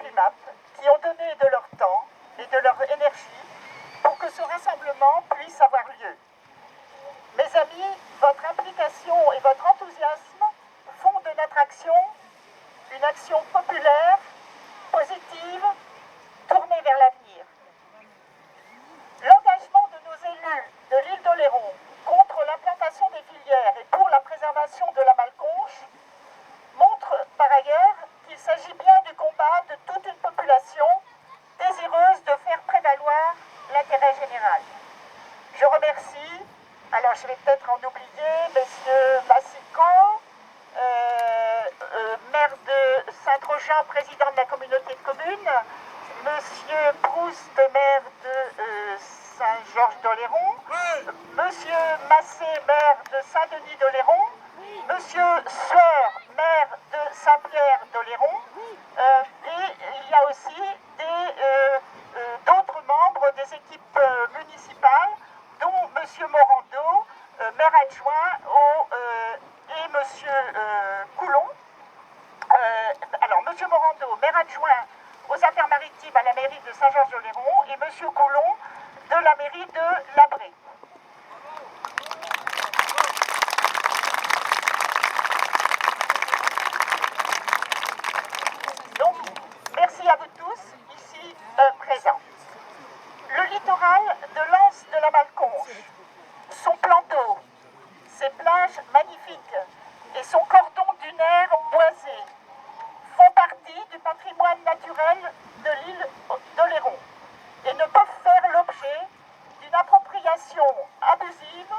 Applimap qui ont donné de leur temps et de leur énergie pour que ce rassemblement puisse avoir lieu. Mes amis, votre implication et votre enthousiasme font de notre action une action populaire, positive, tournée vers l'avenir. L'engagement de nos élus de l'île d'Oléron contre l'implantation des filières et pour la préservation de la Malconche montre par ailleurs qu'il s'agit bien du combat de toute une population désireuse de faire prévaloir l'intérêt général. Je remercie, alors je vais peut-être en oublier, messieurs Massicot, maire de Saint-Trojan, président de la communauté de communes, monsieur Proust, maire de Saint-Georges d'Oléron, monsieur Massé, maire de Saint-Denis d'Oléron, monsieur Sueur, maire de Saint-Pierre d'Oléron, et il y a aussi d'autres membres des équipes municipales, dont monsieur Morando, maire adjoint, et monsieur Coulon. Alors, monsieur Morando, maire adjoint aux affaires maritimes à la mairie de Saint-Georges-d'Oléron, et monsieur Coulon de la mairie de Labré. Donc, merci à vous tous ici présents. Le littoral de l'Anse de la Malconche, son plan d'eau, ses plages magnifiques et son cordon dunaire boisé font partie du patrimoine naturel de l'île d'Oléron et ne peuvent faire l'objet d'une appropriation abusive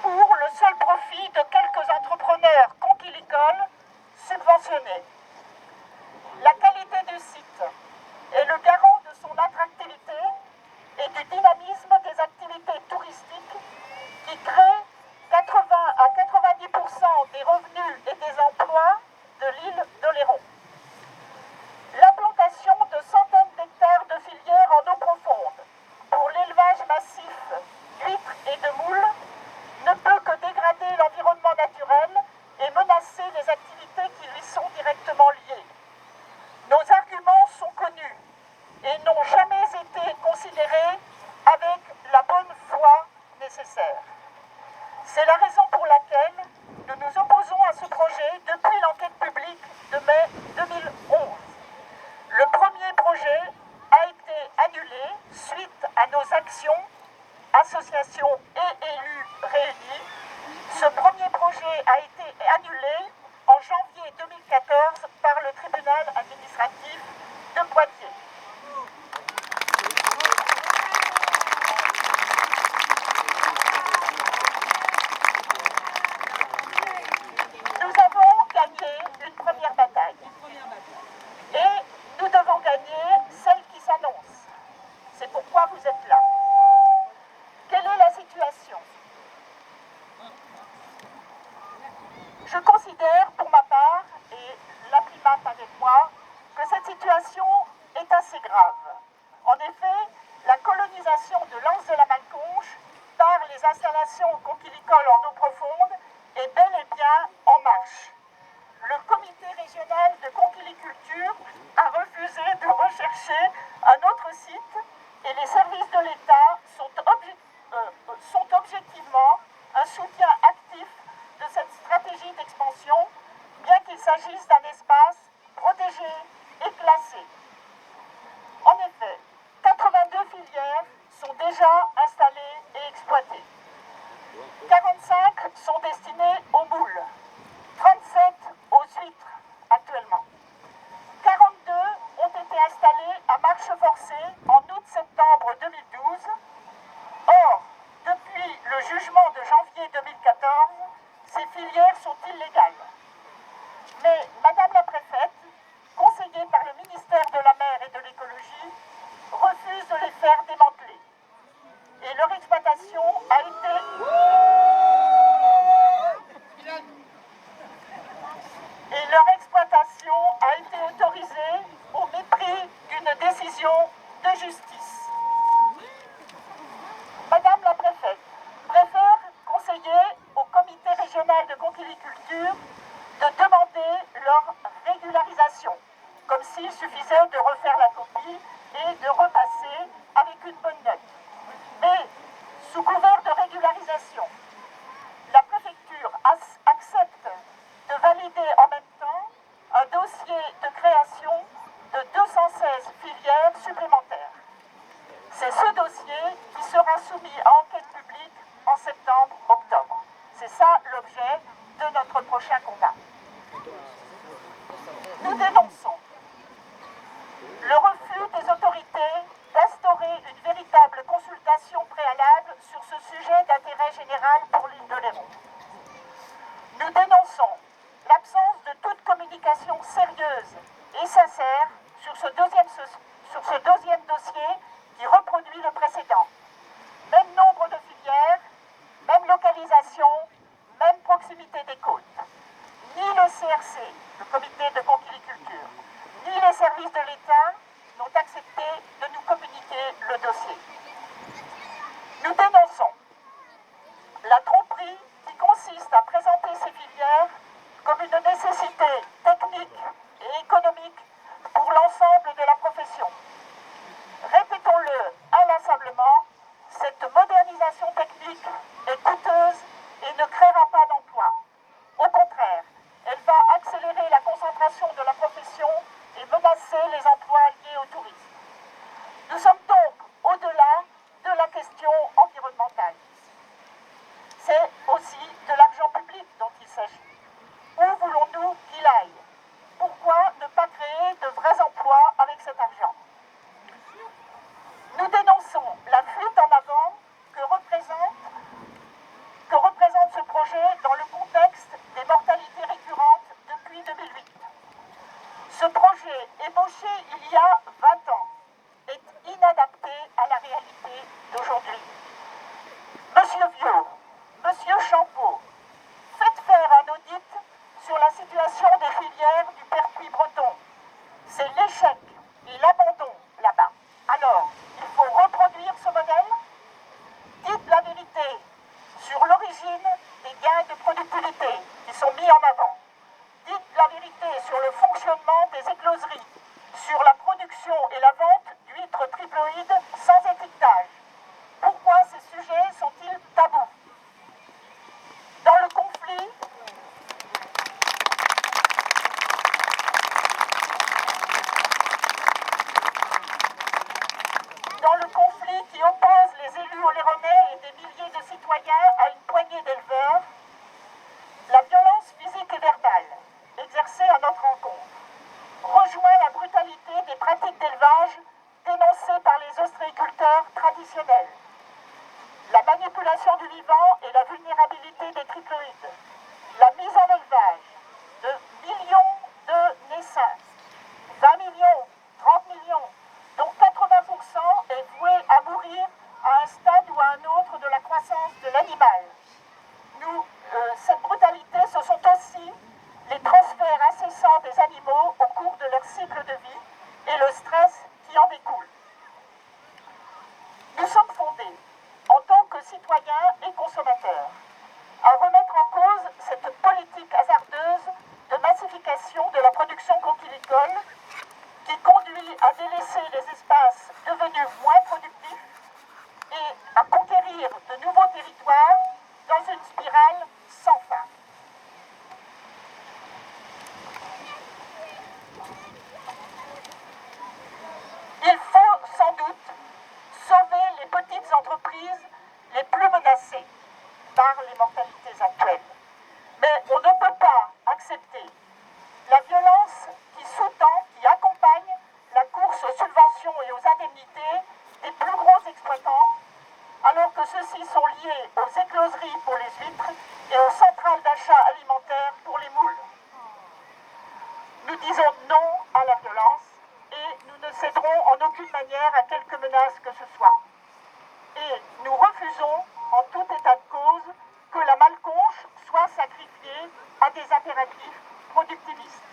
pour le seul profit de quelques entrepreneurs conquilicoles subventionnés. La qualité du site est le garant de son attractivité et du dynamisme des activités touristiques qui créent 80 à 90% des revenus et des emplois de l'île d'Oléron. L'implantation de centaines d'hectares de filières en eau profonde pour l'élevage massif d'huîtres et de moules ne peut que dégrader l'environnement naturel et menacer les activités qui lui sont directement liées. Nos arguments sont connus et n'ont jamais été considérés avec la bonne foi nécessaire. C'est la raison pour laquelle nous nous opposons à ce projet depuis l'enquête publique de mai 2011. Le premier projet a été annulé suite à nos actions, associations et élus réunis. Ce premier projet a été annulé en janvier 2014 par le tribunal administratif de Poitiers. Nous avons gagné une première bataille et nous devons gagner celle qui s'annonce. C'est pourquoi vous êtes là. Quelle est la situation ? Je considère pour ma part, et l'Applimap avec moi, que cette situation est assez grave. En effet, la colonisation de l'Anse de la Malconche par les installations conquilicoles en eau profonde est bel et bien en marche. Le comité régional de conquiliculture a refusé de rechercher un autre site et les services de l'État sont objectivement un soutien actif de cette stratégie d'expansion, bien qu'il s'agisse d'un espace protégé et classé. En effet, 82 filières sont déjà installées et exploitées. 45 sont destinées aux moules, 37 aux huîtres actuellement. 42 ont été installées à marche forcée en août-septembre 2012. Or, depuis le jugement de janvier 2014, ces filières sont illégales. Mais Madame la préfète, conseillée par le ministère de la Mer et de l'Écologie, refuse de les faire démanteler. Et leur exploitation a été... autorisée au mépris d'une décision de justice. Madame la préfète préfère conseiller au comité régional de conquiliculture comme s'il suffisait de refaire la copie et de repasser avec une bonne note. Mais sous couvert de régularisation, la préfecture accepte de valider en même temps un dossier de création de 216 filières supplémentaires. C'est ce dossier qui sera soumis à enquête publique en septembre-octobre. C'est ça l'objet de notre prochain combat. Nous dénonçons le refus des autorités d'instaurer une véritable consultation préalable sur ce sujet d'intérêt général pour l'île de Léron. Nous dénonçons l'absence de toute communication sérieuse et sincère sur ce deuxième dossier qui reproduit le précédent. Même nombre de filières, même localisation, même proximité des côtes. Ni le CRC, le comité de conchyliculture, ni les services de l'État n'ont accepté de nous communiquer le dossier. Nous dénonçons la tromperie qui consiste à présenter ces filières comme une nécessité technique et économique pour l'ensemble de la profession. Répétons-le inlassablement, cette modernisation technique est coûteuse et ne créera pas d'emplois. Au contraire, elle va accélérer la concentration de la profession et menacer les emplois liés au tourisme. Nous sommes donc au-delà de la question environnementale. C'est aussi de l'argent public dont il s'agit. Où voulons-nous qu'il aille? Pourquoi ne pas créer de vrais emplois avec cet argent? Nous dénonçons la fuite en avant que représente ce projet dans le contexte des mortalités récurrentes depuis 2008. Ce projet, ébauché il y a 20 ans, est inadapté à la réalité d'aujourd'hui. Monsieur Viau, Monsieur Champeau, faites faire un audit sur la situation des filières du pertuis breton. C'est l'échec et l'abandon là-bas. Alors, il faut reproduire ce modèle. Dites la vérité sur l'origine des gains de productivité qui sont mis en avant. Dites la vérité sur le fonctionnement des écloseries, sur la production et la vente d'huîtres triploïdes sans étiquetage. Pourquoi ces sujets sont-ils tabous? Dans le conflit, qui oppose les élus oléronais et des milliers de citoyens à une poignée d'éleveurs, la violence physique et verbale exercée à notre encontre rejoint la brutalité des pratiques d'élevage dénoncées par les ostréiculteurs traditionnels. La manipulation du vivant et la vulnérabilité des triploïdes, la mise en élevage de millions de naissances, 20 millions, 30 millions, dont 80% est voué à mourir à un stade ou à un autre de la croissance de l'animal. Cette brutalité, ce sont aussi les transferts incessants des animaux au cours de leur cycle de vie et le stress qui en découle. Nous sommes fondés, en tant que citoyens et consommateurs, à remettre en cause cette politique hasardeuse de massification de la production conchylicole qui conduit à délaisser les espaces devenus moins productifs et à conquérir de nouveaux territoires dans une spirale sans fin. Il faut sans doute sauver les petites entreprises les plus menacées par les mortalités actuelles. Mais on ne peut pas accepter la violence qui sous-tend, qui accompagne la course aux subventions et aux indemnités des plus gros exploitants, alors que ceux-ci sont liés aux écloseries pour les huîtres et aux centrales d'achat alimentaire pour les moules. Nous disons non à la violence et nous ne céderons en aucune manière à quelque menace que ce soit. Et nous refusons, en tout état de cause, que la malconche soit sacrifiée à des impératifs productivistes.